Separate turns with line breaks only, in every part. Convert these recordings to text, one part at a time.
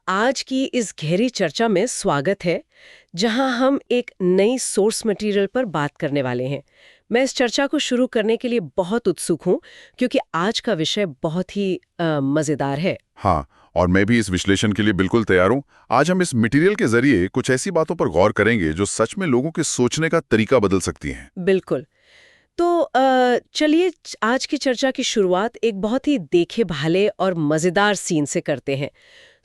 आज की इस गहरी चर्चा में स्वागत है, जहां हम एक नई सोर्स मटेरियल पर बात करने वाले हैं। मैं इस चर्चा को शुरू करने के लिए बहुत उत्सुक हूं, क्योंकि आज का विषय बहुत ही मजेदार है।
हाँ, और मैं भी इस विश्लेषण के लिए बिल्कुल तैयार हूँ। आज हम इस मटेरियल के जरिए कुछ ऐसी बातों पर गौर करेंगे जो सच में लोगों के सोचने का तरीका बदल सकती हैं।
बिल्कुल। तो चलिए आज की चर्चा की शुरुआत एक बहुत ही देखे भाले और मजेदार सीन से करते हैं।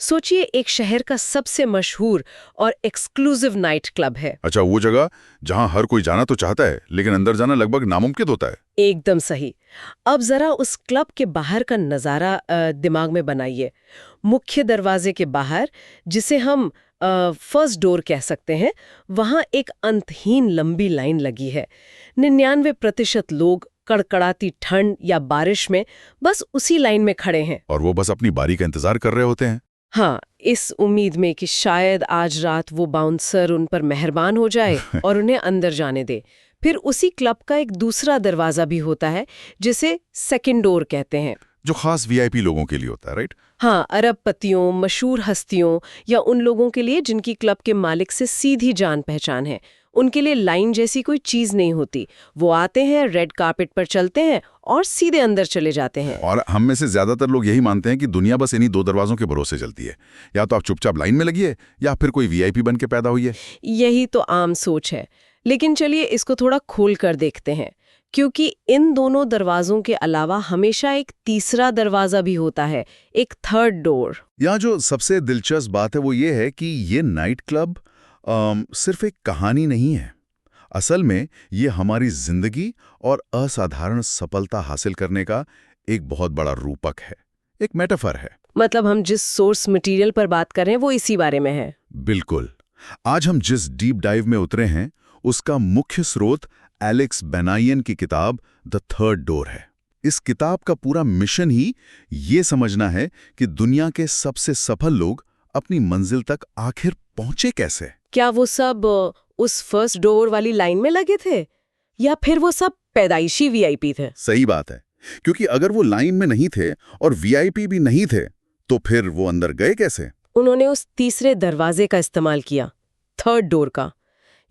सोचिए, एक शहर का सबसे मशहूर और एक्सक्लूसिव नाइट क्लब है।
अच्छा, वो जगह जहाँ हर कोई जाना तो चाहता है, लेकिन अंदर जाना लगभग नामुमकिन होता है।
एकदम सही। अब जरा उस क्लब के बाहर का नज़ारा दिमाग में बनाइए। मुख्य दरवाजे के बाहर, जिसे हम फर्स्ट डोर कह सकते हैं, वहां एक अंतहीन लंबी लाइन लगी है। 99% लोग कड़कड़ाती ठंड या बारिश में बस उसी लाइन में खड़े हैं।
और वो बस अपनी बारी का इंतजार कर रहे होते हैं।
हाँ, इस उम्मीद में कि शायद आज रात वो बाउंसर उन पर मेहरबान हो जाए और उन्हें अंदर जाने दे। फिर उसी क्लब का एक दूसरा दरवाजा भी होता है, जिसे सेकंड डोर कहते हैं,
जो खास वीआईपी लोगों के लिए होता है, राइट?
हाँ, अरबपतियों, मशहूर हस्तियों या उन लोगों के लिए जिनकी क्लब के मालिक से सीधी जान पहचान है। उनके लिए लाइन जैसी कोई चीज नहीं होती। वो आते हैं, रेड कार्पेट पर चलते हैं और सीधे अंदर चले जाते हैं।
और हम में से ज्यादातर लोग यही मानते हैं कि दुनिया बस इन्हीं 2 दरवाजों के भरोसे चलती है। या तो आप चुपचाप लाइन में लगिए, या फिर कोई वीआईपी बन के पैदा हुई है।
यही तो आम सोच है। लेकिन चलिए इसको थोड़ा खोल कर देखते हैं, क्योंकि इन दोनों दरवाजों के अलावा हमेशा एक तीसरा दरवाजा भी होता है, एक थर्ड डोर।
यहाँ जो सबसे दिलचस्प बात है वो ये है कि ये नाइट क्लब सिर्फ एक कहानी नहीं है। असल में ये हमारी जिंदगी और असाधारण सफलता हासिल करने का एक बहुत बड़ा रूपक है, एक मेटाफर है।
मतलब हम जिस सोर्स मटेरियल पर बात कर रहे हैं वो इसी बारे में है।
बिल्कुल। आज हम जिस डीप डाइव में उतरे हैं, उसका मुख्य स्रोत एलेक्स बेनायन की किताब द थर्ड डोर है। इस किताब का पूरा मिशन ही ये समझना है कि दुनिया के सबसे सफल लोग अपनी मंजिल तक आखिर पहुंचे कैसे।
क्या वो सब उस फर्स्ट डोर वाली लाइन में लगे थे, या फिर वो सब पैदाइशी वीआईपी थे?
सही बात है, क्योंकि अगर वो लाइन में नहीं थे और वीआईपी भी नहीं थे, तो फिर वो अंदर गए कैसे?
उन्होंने उस तीसरे दरवाजे का इस्तेमाल किया, थर्ड डोर का।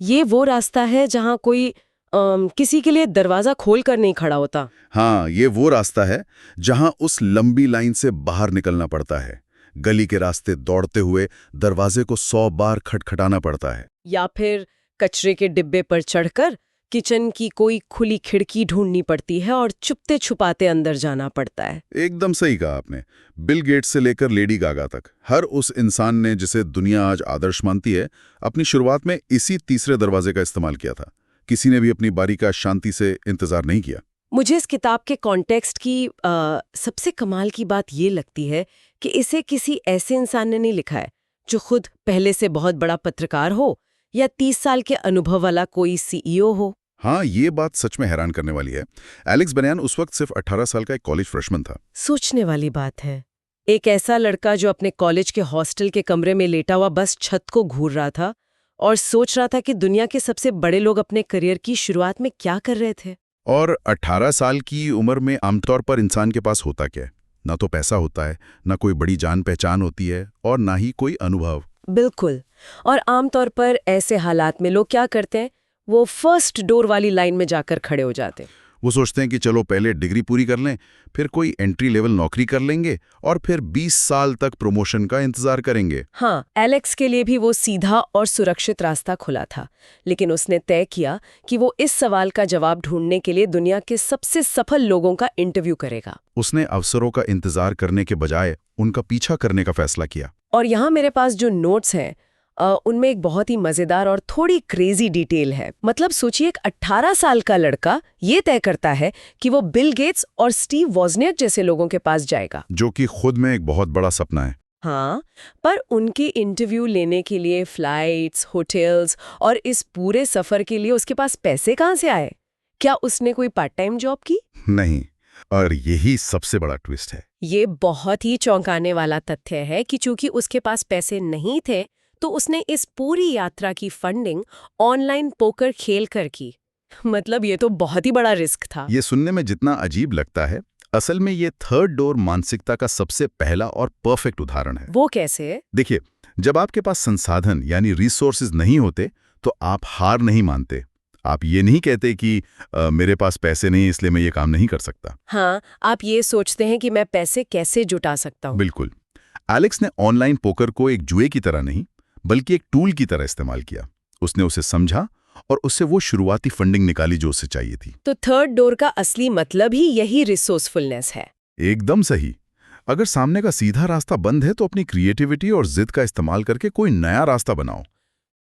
ये वो रास्ता है जहां कोई किसी के लिए दरवाजा खोल कर नहीं खड़ा होता।
हाँ, ये वो रास्ता है जहां उस लंबी लाइन से बाहर निकलना पड़ता है। गली के रास्ते दौड़ते हुए दरवाजे को 100 बार खटखटाना पड़ता है।
या फिर कचरे के डिब्बे पर चढ़कर किचन की कोई खुली खिड़की ढूंढनी पड़ती है और चुपते छुपाते अंदर जाना पड़ता है।
एकदम सही कहा आपने। बिल गेट्स से लेकर लेडी गागा तक हर उस इंसान ने, जिसे दुनिया आज आदर्श मानती है, अपनी शुरुआत में इसी तीसरे दरवाजे का इस्तेमाल किया था। किसी ने भी अपनी बारी का शांति से इंतजार नहीं किया।
मुझे इस किताब के कॉन्टेक्स्ट की सबसे कमाल की बात ये लगती है कि इसे किसी ऐसे इंसान ने नहीं लिखा है जो खुद पहले से बहुत बड़ा पत्रकार हो या 30 साल के अनुभव वाला कोई सीईओ हो।
हाँ, ये बात सच में हैरान करने वाली है। एलेक्स बेनायन उस वक्त सिर्फ 18 साल का एक कॉलेज फ्रेशमैन था।
सोचने वाली बात है, एक ऐसा लड़का जो अपने कॉलेज के हॉस्टल के कमरे में लेटा हुआ बस छत को घूर रहा था और सोच रहा था कि दुनिया के सबसे बड़े लोग अपने करियर की शुरुआत में क्या कर रहे थे।
और 18 साल की उम्र में आमतौर पर इंसान के पास होता क्या है? ना तो पैसा होता है, ना कोई बड़ी जान पहचान होती है, और ना ही कोई अनुभव।
बिल्कुल। और आमतौर पर ऐसे हालात में लोग क्या करते हैं, वो फर्स्ट डोर वाली लाइन में जाकर खड़े हो जाते हैं।
वो सोचते हैं कि चलो पहले डिग्री पूरी कर लें, फिर कोई एंट्री लेवल नौकरी कर लेंगे, और फिर 20 साल तक प्रमोशन का इंतजार करेंगे।
हाँ, एलेक्स के लिए भी वो सीधा और सुरक्षित रास्ता खुला था, लेकिन उसने तय किया कि वो इस सवाल का जवाब ढूंढने के लिए दुनिया के सबसे सफल लोगों का इंटरव्यू करेगा।
उसने अवसरों का इंतजार करने के बजाय उनका पीछा करने का फैसला किया।
और यहाँ मेरे पास जो नोट्स हैं, उनमें एक बहुत ही मजेदार और थोड़ी क्रेजी डिटेल है। मतलब सोचिए, एक 18 साल का लड़का ये तय करता है कि वो बिल गेट्स और स्टीव वॉज़नियाक जैसे लोगों के पास जाएगा,
जो कि खुद में एक बहुत बड़ा सपना है।
हाँ, पर उनकी इंटरव्यू लेने के लिए फ्लाइट्स, होटल्स और इस पूरे सफर के लिए उसके पास पैसे कहाँ से आए? क्या उसने कोई पार्ट टाइम जॉब की?
नहीं, और यही सबसे बड़ा ट्विस्ट है।
ये बहुत ही चौंकाने वाला तथ्य है कि चूंकि उसके पास पैसे नहीं थे, तो उसने इस पूरी यात्रा की फंडिंग ऑनलाइन पोकर खेल कर की। मतलब ये तो बहुत ही बड़ा रिस्क था।
ये सुनने में जितना अजीब लगता है, असल में ये थर्ड डोर मानसिकता का सबसे पहला और परफेक्ट उदाहरण है।
वो कैसे?
देखिए, जब आपके पास संसाधन यानी रिसोर्सेज नहीं होते तो आप हार नहीं मानते। आप ये नहीं कहते कि मेरे पास पैसे नहीं इसलिए मैं ये काम नहीं कर सकता।
हाँ, आप ये सोचते हैं कि मैं पैसे कैसे जुटा सकता हूँ।
बिल्कुल। एलेक्स ने ऑनलाइन पोकर को एक जुए की तरह नहीं बल्कि एक टूल की तरह इस्तेमाल किया। उसने उसे समझा और उससे वो शुरुआती फंडिंग निकाली जो उसे चाहिए थी।
तो थर्ड डोर का असली मतलब ही यही रिसोर्सफुलनेस है।
एकदम सही। अगर सामने का सीधा रास्ता बंद है तो अपनी क्रिएटिविटी और जिद का इस्तेमाल करके कोई नया रास्ता बनाओ।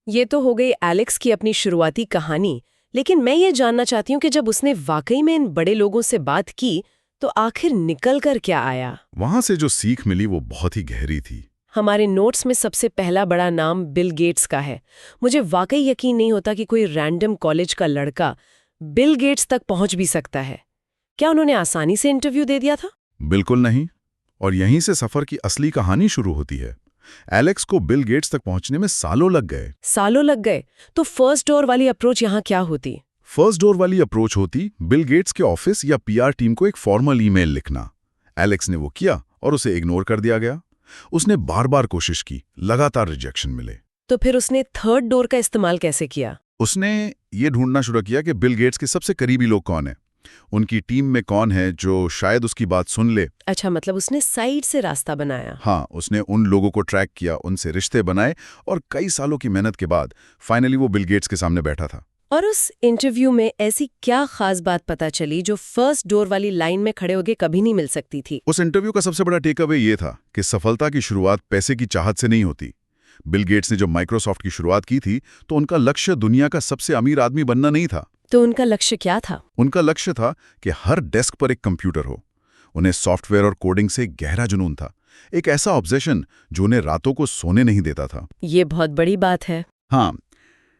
ये तो हो गई एलेक्स की अपनी शुरुआती कहानी, लेकिन मैं ये जानना चाहती हूँ कि जब उसने वाकई में इन बड़े लोगों से बात की तो आखिर निकल कर क्या आया?
वहां से जो सीख मिली वो बहुत ही गहरी थी।
हमारे नोट्स में सबसे पहला बड़ा नाम बिल गेट्स का है। मुझे वाकई यकीन नहीं होता कि कोई रैंडम कॉलेज का लड़का बिल गेट्स तक पहुंच भी सकता है। क्या उन्होंने आसानी से इंटरव्यू दे दिया था?
बिल्कुल नहीं। और यहीं से सफर की असली कहानी शुरू होती है। एलेक्स को बिल गेट्स तक पहुंचने में सालों लग गए।
सालों लग गए? तो फर्स्ट डोर वाली अप्रोच यहाँ क्या होती?
फर्स्ट डोर वाली अप्रोच होती बिल गेट्स के ऑफिस या पीआर टीम को एक फॉर्मल ईमेल लिखना। एलेक्स ने वो किया और उसे इग्नोर कर दिया गया। उसने बार बार कोशिश की, लगातार रिजेक्शन मिले।
तो फिर उसने थर्ड डोर का इस्तेमाल कैसे किया?
उसने ये ढूंढना शुरू किया कि बिल गेट्स के सबसे करीबी लोग कौन हैं, उनकी टीम में कौन है जो शायद उसकी बात सुन ले।
अच्छा, मतलब उसने साइड से रास्ता बनाया।
हाँ, उसने उन लोगों को ट्रैक किया, उनसे रिश्ते बनाए और कई सालों की मेहनत के बाद फाइनली वो बिल गेट्स के सामने बैठा था।
और उस इंटरव्यू में ऐसी क्या खास बात पता चली जो फर्स्ट डोर वाली लाइन में खड़े होके कभी नहीं मिल सकती थी?
उस इंटरव्यू का सबसे बड़ा टेक अवे ये था कि सफलता की शुरुआत पैसे की चाहत से नहीं होती। बिल गेट्स ने जब माइक्रोसॉफ्ट की शुरुआत की थी तो उनका लक्ष्य दुनिया का सबसे अमीर आदमी बनना नहीं था।
तो उनका लक्ष्य क्या था?
उनका लक्ष्य था कि हर डेस्क पर एक कंप्यूटर हो। उन्हें सॉफ्टवेयर और कोडिंग से गहरा जुनून था, एक ऐसा ऑब्सेशन जो उन्हें रातों को सोने नहीं देता था।
ये बहुत बड़ी बात है।
हाँ,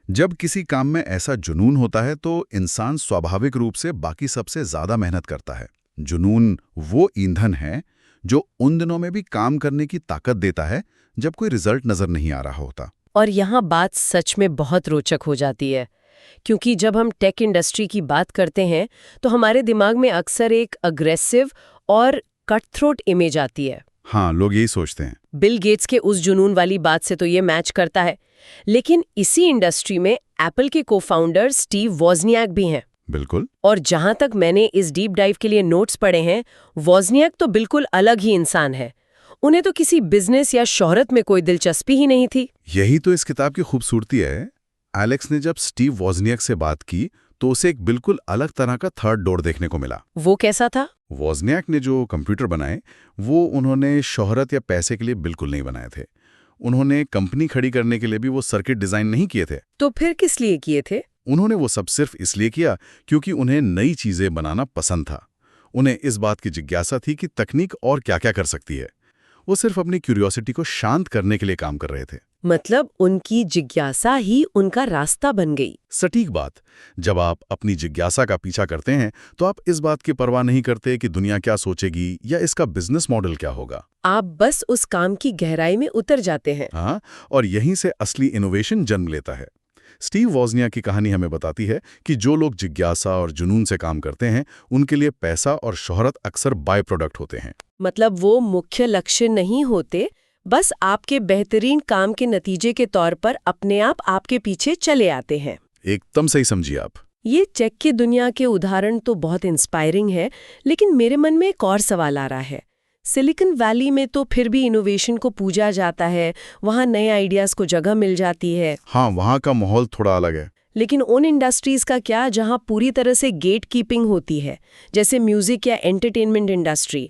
जब किसी काम में ऐसा जुनून होता है तो इंसान स्वाभाविक रूप से बाकी सबसे ज्यादा मेहनत करता है। जुनून वो ईंधन है जो उन दिनों में भी काम करने की ताकत देता है जब कोई रिजल्ट नजर नहीं आ रहा होता।
और यहाँ बात सच में बहुत रोचक हो जाती है, क्योंकि जब हम टेक इंडस्ट्री की बात करते हैं तो हमारे दिमाग में अक्सर एक अग्रेसिव और कट थ्रोट इमेज आती है।
हाँ, लोग यही सोचते हैं।
बिल गेट्स के उस जुनून वाली बात से तो ये मैच करता है, लेकिन इसी इंडस्ट्री में एप्पल के को-फाउंडर स्टीव वॉज़नियाक भी हैं।
बिल्कुल।
और जहां तक मैंने इस डीप डाइव के लिए नोट्स पढ़े हैं, वॉज़नियाक तो बिल्कुल अलग ही इंसान है। उन्हें तो किसी बिजनेस या शोहरत में कोई दिलचस्पी ही नहीं थी।
यही तो इस किताब की खूबसूरती है। एलेक्स ने जब स्टीव वॉज़नियाक से बात की तो उसे एक बिल्कुल अलग तरह का थर्ड डोर देखने को मिला।
वो कैसा था?
वॉज़नियाक ने जो कंप्यूटर बनाए वो उन्होंने शोहरत या पैसे के लिए बिल्कुल नहीं बनाए थे। उन्होंने कंपनी खड़ी करने के लिए भी वो सर्किट डिजाइन नहीं किए थे।
तो फिर किस लिए किए थे?
उन्होंने वो सब सिर्फ इसलिए किया क्योंकि उन्हें नई चीजें बनाना पसंद था। उन्हें इस बात की जिज्ञासा थी कि तकनीक और क्या-क्या कर सकती है। वो सिर्फ अपनी क्यूरियोसिटी को शांत करने के लिए काम कर रहे थे।
मतलब उनकी जिज्ञासा ही उनका रास्ता बन गई।
सटीक बात। जब आप अपनी जिज्ञासा का पीछा करते हैं तो आप इस बात की परवाह नहीं करते कि दुनिया क्या सोचेगी या इसका बिजनेस मॉडल क्या होगा।
आप बस उस काम की गहराई में उतर जाते हैं।
हाँ, और यहीं से असली इनोवेशन जन्म लेता है। स्टीव वॉज़नियाक की कहानी हमें बताती है कि जो लोग जिज्ञासा और जुनून से काम करते हैं उनके लिए पैसा और शोहरत अक्सर बाय प्रोडक्ट होते हैं।
मतलब वो मुख्य लक्ष्य नहीं होते, बस आपके बेहतरीन काम के नतीजे के तौर पर अपने आप आपके पीछे चले आते हैं।
एकदम सही समझिए आप।
ये टेक की दुनिया के उदाहरण तो बहुत इंस्पायरिंग है, लेकिन मेरे मन में एक और सवाल आ रहा है। सिलिकॉन वैली में तो फिर भी इनोवेशन को पूजा जाता है, वहाँ नए आइडियाज को जगह मिल जाती है।
हाँ, वहाँ का माहौल थोड़ा अलग है।
लेकिन उन इंडस्ट्रीज का क्या जहाँ पूरी तरह से गेट कीपिंग होती है, जैसे म्यूजिक या एंटरटेनमेंट इंडस्ट्री?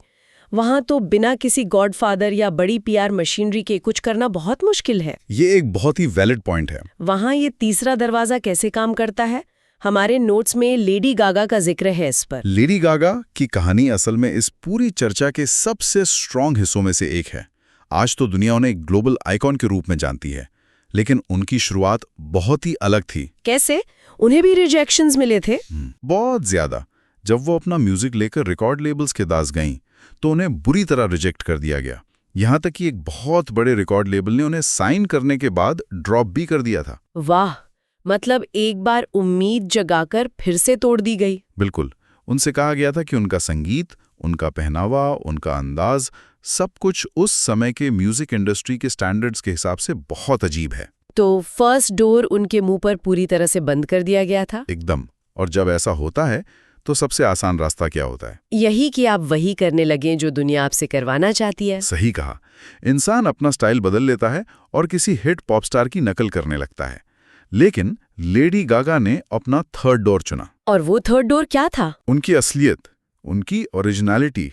वहाँ तो बिना किसी गॉडफादर या बड़ी पीआर मशीनरी के कुछ करना बहुत मुश्किल है।
ये एक बहुत ही वैलिड पॉइंट है।
वहाँ ये तीसरा दरवाजा कैसे काम करता है? हमारे नोट्स में लेडी गागा का जिक्र है इस पर।
लेडी गागा की कहानी असल में इस पूरी चर्चा के सबसे स्ट्रॉन्ग हिस्सों में से एक है। आज तो दुनिया उन्हें एक ग्लोबल आइकॉन के रूप में जानती है, लेकिन उनकी शुरुआत बहुत ही अलग थी।
कैसे? उन्हें भी रिजेक्शंस मिले थे?
बहुत ज्यादा। जब वो अपना म्यूजिक लेकर रिकॉर्ड लेबल्स के दास गईं तो उन्हें बुरी तरह रिजेक्ट कर दिया गया। यहाँ तक कि एक बहुत बड़े रिकॉर्ड लेबल ने उन्हें साइन करने के बाद ड्रॉप भी कर दिया था।
वाह, मतलब एक बार उम्मीद जगाकर फिर से तोड़ दी गई।
बिल्कुल। उनसे कहा गया था कि उनका संगीत उनका पहनावा, उनका अंदाज, सब कुछ उस समय के म्यूजिक इंडस्ट्री के स्टैंडर्ड्स के हिसाब से बहुत अजीब है।
तो फर्स्ट डोर उनके मुंह पर पूरी तरह से बंद कर दिया गया था।
एकदम। और जब ऐसा होता है तो सबसे आसान रास्ता क्या होता है?
यही कि आप वही करने लगें जो दुनिया आपसे करवाना चाहती है।
सही कहा। इंसान अपना स्टाइल बदल लेता है और किसी हिट पॉप स्टार की नकल करने लगता है। लेकिन लेडी गागा ने अपना थर्ड डोर चुना।
और वो थर्ड डोर क्या था?
उनकी असलियत, उनकी ओरिजिनलिटी।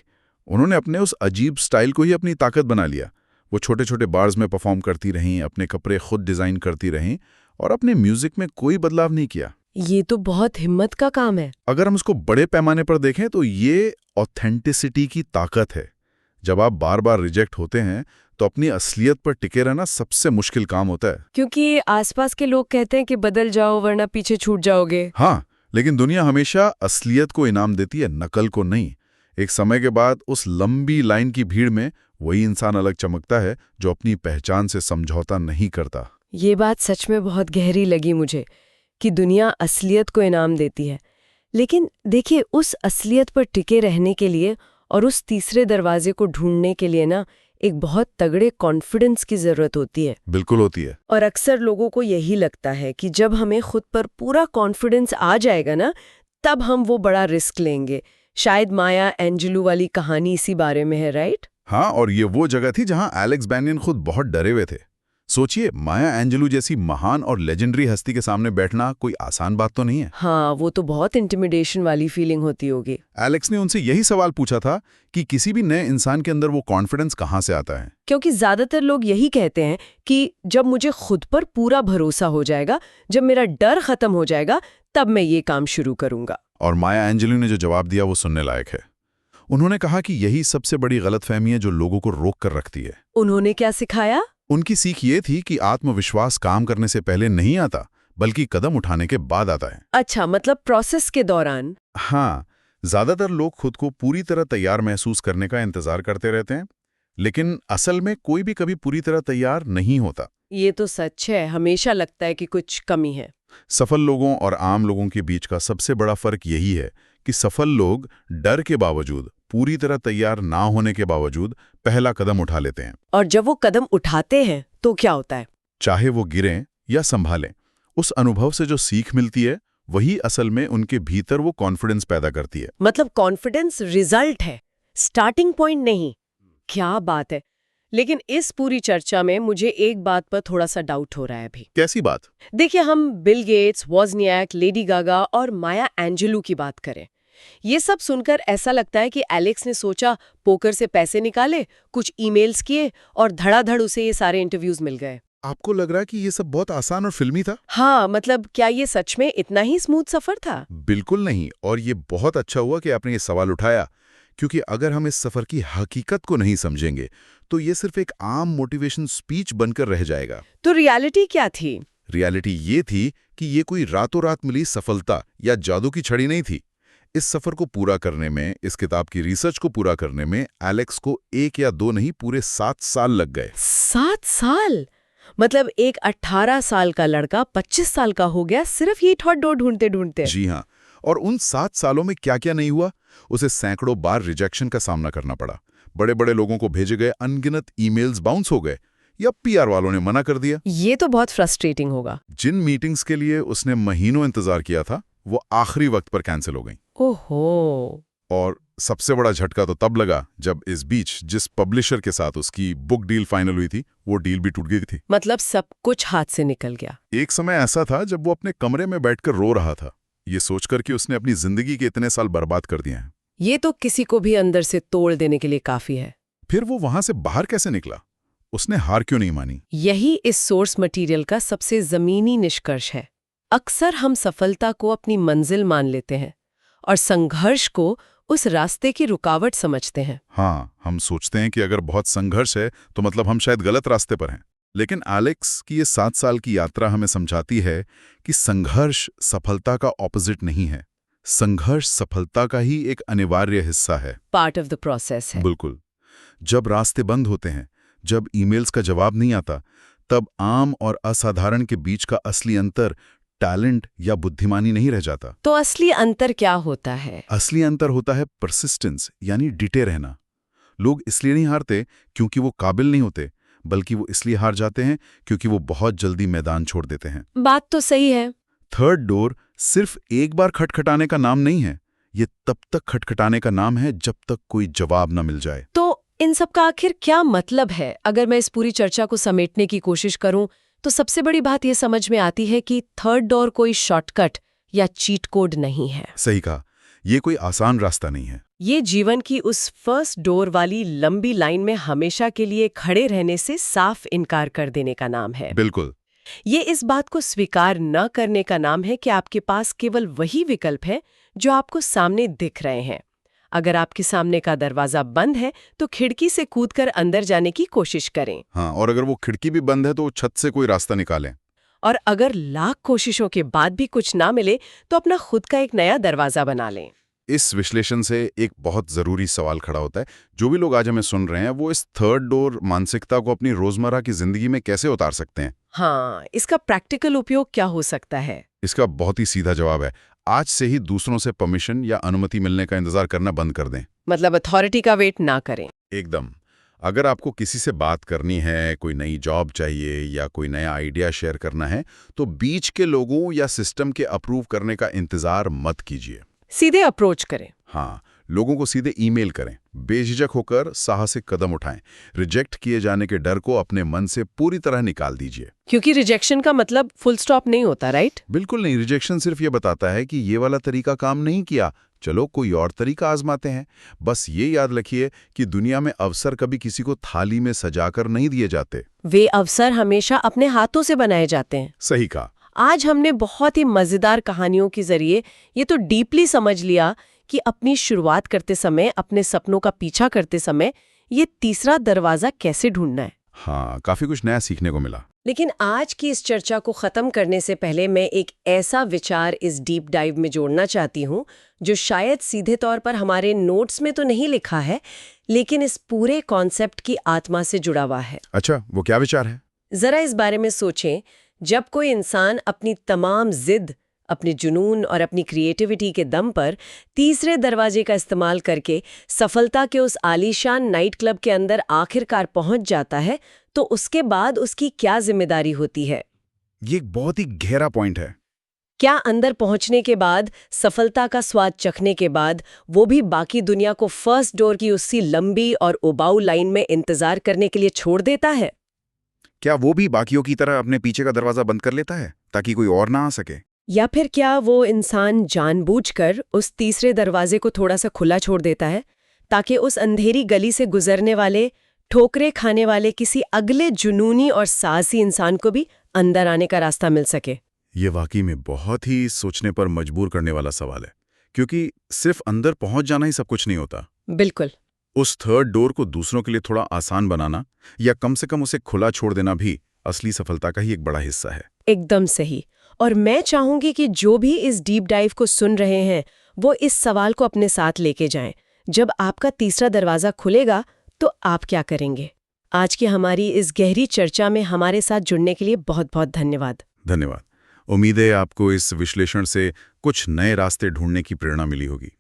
उन्होंने अपने उस अजीब स्टाइल को ही अपनी ताकत बना लिया। वो छोटे छोटे बार्स में परफॉर्म करती रहीं, अपने कपड़े खुद डिजाइन करती रहीं और अपने म्यूजिक में कोई बदलाव नहीं किया।
ये तो बहुत हिम्मत का काम है।
अगर हम इसको बड़े पैमाने पर देखें तो ये ऑथेंटिसिटी की ताकत है। जब आप बार बार रिजेक्ट होते हैं तो अपनी असलियत पर टिके रहना सबसे मुश्किल काम होता है।
क्योंकि आसपास के लोग कहते हैं कि बदल जाओ वरना पीछे छूट जाओगे।
हाँ, लेकिन दुनिया हमेशा असलियत को इनाम देती है, नकल को नहीं। एक समय के बाद उस लंबी लाइन की भीड़ में वही इंसान अलग चमकता है जो अपनी पहचान से समझौता नहीं करता।
ये बात सच में बहुत गहरी लगी मुझे कि दुनिया असलियत को इनाम देती है। लेकिन देखिए, उस असलियत पर टिके रहने के लिए और उस तीसरे दरवाजे को ढूंढने के लिए ना एक बहुत तगड़े कॉन्फिडेंस की जरूरत होती है।
बिल्कुल होती है।
और अक्सर लोगों को यही लगता है कि जब हमें खुद पर पूरा कॉन्फिडेंस आ जाएगा ना, तब हम वो बड़ा रिस्क लेंगे। शायद माया एंजेलू वाली कहानी इसी बारे में है, राइट?
हाँ, और ये वो जगह थी जहां एलेक्स बैनियन खुद बहुत डरे हुए थे। सोचिए, माया एंजेलू जैसी महान और लेजेंडरी हस्ती के सामने बैठना कोई आसान बात तो नहीं है।
हाँ, वो तो बहुत इंटिमिडेशन वाली फीलिंग होती होगी।
एलेक्स ने उनसे यही सवाल पूछा था कि किसी भी नए इंसान के अंदर वो कॉन्फिडेंस कहाँ से आता है।
क्योंकि ज्यादातर लोग यही कहते हैं कि जब मुझे खुद पर पूरा भरोसा हो जाएगा, जब मेरा डर खत्म हो जाएगा, तब मैं ये काम शुरू करूंगा।
और माया एंजेलू ने जो जवाब दिया वो सुनने लायक है। उन्होंने कहा कि यही सबसे बड़ी गलतफहमी है जो लोगों को रोक कर रखती है।
उन्होंने क्या सिखाया?
उनकी सीख ये थी कि आत्मविश्वास काम करने से पहले नहीं आता, बल्कि कदम उठाने के बाद आता है।
अच्छा, मतलब प्रोसेस के दौरान।
हाँ, ज्यादातर लोग खुद को पूरी तरह तैयार महसूस करने का इंतजार करते रहते हैं, लेकिन असल में कोई भी कभी पूरी तरह तैयार नहीं होता।
ये तो सच है, हमेशा लगता है कि कुछ कमी है।
सफल लोगों और आम लोगों के बीच का सबसे बड़ा फर्क यही है कि सफल लोग डर के बावजूद, पूरी तरह तैयार ना होने के बावजूद पहला कदम उठा लेते हैं।
और जब वो कदम उठाते हैं तो क्या होता है?
चाहे वो गिरें या संभालें, उस अनुभव से जो सीख मिलती है वही असल में उनके भीतर वो कॉन्फिडेंस पैदा करती है।
मतलब कॉन्फिडेंस रिजल्ट है, स्टार्टिंग पॉइंट नहीं। क्या बात है। लेकिन इस पूरी चर्चा में मुझे एक बात पर थोड़ा सा डाउट हो रहा है अभी।
कैसी बात?
देखिए, हम बिल गेट्स, वॉज़नियाक, लेडी गागा और माया एंजेलू की बात करें। ये सब सुनकर ऐसा लगता है कि एलेक्स ने सोचा, पोकर से पैसे निकाले, कुछ ईमेल्स किए और धड़ाधड़ उसे ये सारे इंटरव्यूज मिल गए।
आपको लग रहा है कि ये सब बहुत आसान और फिल्मी था?
हाँ, मतलब क्या ये सच में इतना ही स्मूथ सफर था?
बिल्कुल नहीं। और ये बहुत अच्छा हुआ कि आपने ये सवाल उठाया, क्योंकि अगर हम इस सफर की हकीकत को नहीं समझेंगे तो ये सिर्फ एक आम मोटिवेशन स्पीच बनकर रह जाएगा।
तो रियलिटी क्या थी?
रियलिटी ये थी कि ये कोई रातों रात मिली सफलता या जादू की छड़ी नहीं थी। इस सफर को पूरा करने में, इस किताब की रिसर्च को पूरा करने में एलेक्स को 1 या 2 नहीं, पूरे 7 साल लग गए।
7 साल? मतलब एक 18 साल का लड़का 25 साल का हो गया सिर्फ ये थर्ड डोर ढूंढते ढूंढते।
जी हाँ। और उन 7 सालों में क्या क्या नहीं हुआ? उसे सैकड़ों बार रिजेक्शन का सामना करना पड़ा। बड़े बड़े लोगों को भेजे गए अनगिनत ईमेल्स बाउंस हो गए या पीआर वालों ने मना कर दिया।
ये तो बहुत फ्रस्ट्रेटिंग होगा।
जिन मीटिंग्स के लिए उसने महीनों इंतजार किया था वो आखिरी वक्त पर कैंसिल हो गई।
ओहो।
और सबसे बड़ा झटका तो तब लगा जब इस बीच जिस पब्लिशर के साथ उसकी बुक डील फाइनल हुई थी वो डील भी टूट गई थी।
मतलब सब कुछ हाथ से निकल गया।
एक समय ऐसा था जब वो अपने कमरे में बैठकर रो रहा था, ये सोचकर कि उसने अपनी जिंदगी के इतने साल बर्बाद कर दिए हैं।
ये तो किसी को भी अंदर से तोड़ देने के लिए काफी है।
फिर वो वहां से बाहर कैसे निकला? उसने हार क्यों नहीं मानी?
यही इस सोर्स मटेरियल का सबसे जमीनी निष्कर्ष है। अक्सर हम सफलता को अपनी मंजिल मान लेते हैं और संघर्ष को उस रास्ते की रुकावट समझते हैं।
हाँ, हम सोचते हैं कि अगर बहुत संघर्ष है तो मतलब हम शायद गलत रास्ते पर हैं। लेकिन एलेक्स की ये 7 साल की यात्रा हमें समझाती है कि संघर्ष सफलता का ऑपोजिट नहीं है। संघर्ष सफलता का ही एक अनिवार्य हिस्सा है,
पार्ट ऑफ द प्रोसेस है।
बिल्कुल। जब रास्ते बंद होते हैं, जब ईमेल्स का जवाब नहीं आता, तब आम और असाधारण के बीच का असली अंतर टैलेंट या बुद्धिमानी नहीं रह जाता।
तो असली अंतर क्या होता है?
असली अंतर होता है परसिस्टेंस, यानी डिटे रहना। लोग इसलिए नहीं हारते क्योंकि वो काबिल नहीं होते, बल्कि वो इसलिए हार जाते हैं क्योंकि वो बहुत जल्दी मैदान छोड़ देते हैं।
बात तो सही है।
थर्ड डोर सिर्फ एक बार खटखटाने का नाम नहीं है, ये तब तक खटखटाने का नाम है जब तक कोई जवाब न मिल जाए।
तो इन सब का आखिर क्या मतलब है? अगर मैं इस पूरी चर्चा को समेटने की कोशिश करूं, तो सबसे बड़ी बात ये समझ में आती है कि थर्ड डोर कोई शॉर्टकट या चीट कोड नहीं है।
सही कहा, ये कोई आसान रास्ता नहीं है।
ये जीवन की उस फर्स्ट डोर वाली लंबी लाइन में हमेशा के लिए खड़े रहने से साफ इनकार कर देने का नाम है।
बिल्कुल।
ये इस बात को स्वीकार न करने का नाम है कि आपके पास केवल वही विकल्प है जो आपको सामने दिख रहे हैं। अगर आपके सामने का दरवाजा बंद है तो खिड़की से कूदकर अंदर जाने की कोशिश करें।
हाँ, और अगर वो खिड़की भी बंद है तो छत से कोई रास्ता निकालें।
और अगर लाख कोशिशों के बाद भी कुछ ना मिले तो अपना खुद का एक नया दरवाजा बना लें।
इस विश्लेषण से एक बहुत जरूरी सवाल खड़ा होता है। जो भी लोग आज हमें सुन रहे हैं वो इस थर्ड डोर मानसिकता को अपनी रोजमर्रा की जिंदगी में कैसे उतार सकते हैं?
हाँ, इसका प्रैक्टिकल उपयोग क्या हो सकता है?
इसका बहुत ही सीधा जवाब है, आज से ही दूसरों से परमिशन या अनुमति मिलने का इंतजार करना बंद कर दें।
मतलब अथॉरिटी का वेट ना करें।
एकदम। अगर आपको किसी से बात करनी है, कोई नई जॉब चाहिए या कोई नया आइडिया शेयर करना है, तो बीच के लोगों या सिस्टम के अप्रूव करने का इंतजार मत कीजिए।
सीधे अप्रोच करें।
हाँ, लोगों को सीधे ईमेल करें, बेझिझक होकर साहसिक कदम उठाएं। रिजेक्ट किए जाने के डर को अपने मन से पूरी तरह निकाल दीजिए।
क्योंकि रिजेक्शन का मतलब फुल स्टॉप नहीं होता, राइट?
बिल्कुल नहीं, रिजेक्शन सिर्फ ये बताता है कि ये वाला तरीका काम नहीं किया, चलो कोई और तरीका आजमाते हैं। बस ये याद रखिए कि दुनिया में अवसर कभी किसी को थाली में सजाकर नहीं दिए जाते।
वे अवसर हमेशा अपने हाथों से बनाए जाते हैं।
सही कहा।
आज हमने बहुत ही मजेदार कहानियों के जरिए ये तो डीपली समझ लिया कि अपनी शुरुआत करते समय, अपने सपनों का पीछा करते समय ये तीसरा दरवाजा कैसे ढूंढना है।
हाँ, काफी कुछ नया सीखने को मिला।
लेकिन आज की इस चर्चा को खत्म करने से पहले मैं एक ऐसा विचार इस डीप डाइव में जोड़ना चाहती हूँ जो शायद सीधे तौर पर हमारे नोट्स में तो नहीं लिखा है, लेकिन इस पूरे कॉन्सेप्ट की आत्मा से जुड़ा हुआ है।
अच्छा, वो क्या विचार है?
जरा इस बारे में सोचें। जब कोई इंसान अपनी तमाम जिद, अपने जुनून और अपनी क्रिएटिविटी के दम पर तीसरे दरवाजे का इस्तेमाल करके सफलता के उस आलीशान नाइट क्लब के अंदर आखिरकार पहुंच जाता है, तो उसके बाद उसकी क्या जिम्मेदारी होती है?
ये एक बहुत ही गहरा पॉइंट है।
क्या अंदर पहुंचने के बाद, सफलता का स्वाद चखने के बाद, वो भी बाकी दुनिया को फर्स्ट डोर की उसी लंबी और उबाऊ लाइन में इंतजार करने के लिए छोड़ देता है?
क्या वो भी बाकियों की तरह अपने पीछे का दरवाजा बंद कर लेता है ताकि कोई और ना आ सके?
या फिर क्या वो इंसान जानबूझकर उस तीसरे दरवाजे को थोड़ा सा खुला छोड़ देता है ताकि उस अंधेरी गली से गुजरने वाले, ठोकरे खाने वाले किसी अगले जुनूनी और साहसी इंसान को भी अंदर आने का रास्ता मिल सके?
ये वाकई में बहुत ही सोचने पर मजबूर करने वाला सवाल है, क्योंकि सिर्फ अंदर पहुंच जाना ही सब कुछ नहीं होता।
बिल्कुल।
उस थर्ड डोर को दूसरों के लिए थोड़ा आसान बनाना या कम से कम उसे खुला छोड़ देना भी असली सफलता का ही एक बड़ा हिस्सा है।
एकदम सही। और मैं चाहूंगी कि जो भी इस डीप डाइव को सुन रहे हैं वो इस सवाल को अपने साथ लेके जाएं। जब आपका तीसरा दरवाजा खुलेगा तो आप क्या करेंगे? आज की हमारी इस गहरी चर्चा में हमारे साथ जुड़ने के लिए बहुत बहुत धन्यवाद।
धन्यवाद। उम्मीद है आपको इस विश्लेषण से कुछ नए रास्ते ढूंढने की प्रेरणा मिली होगी।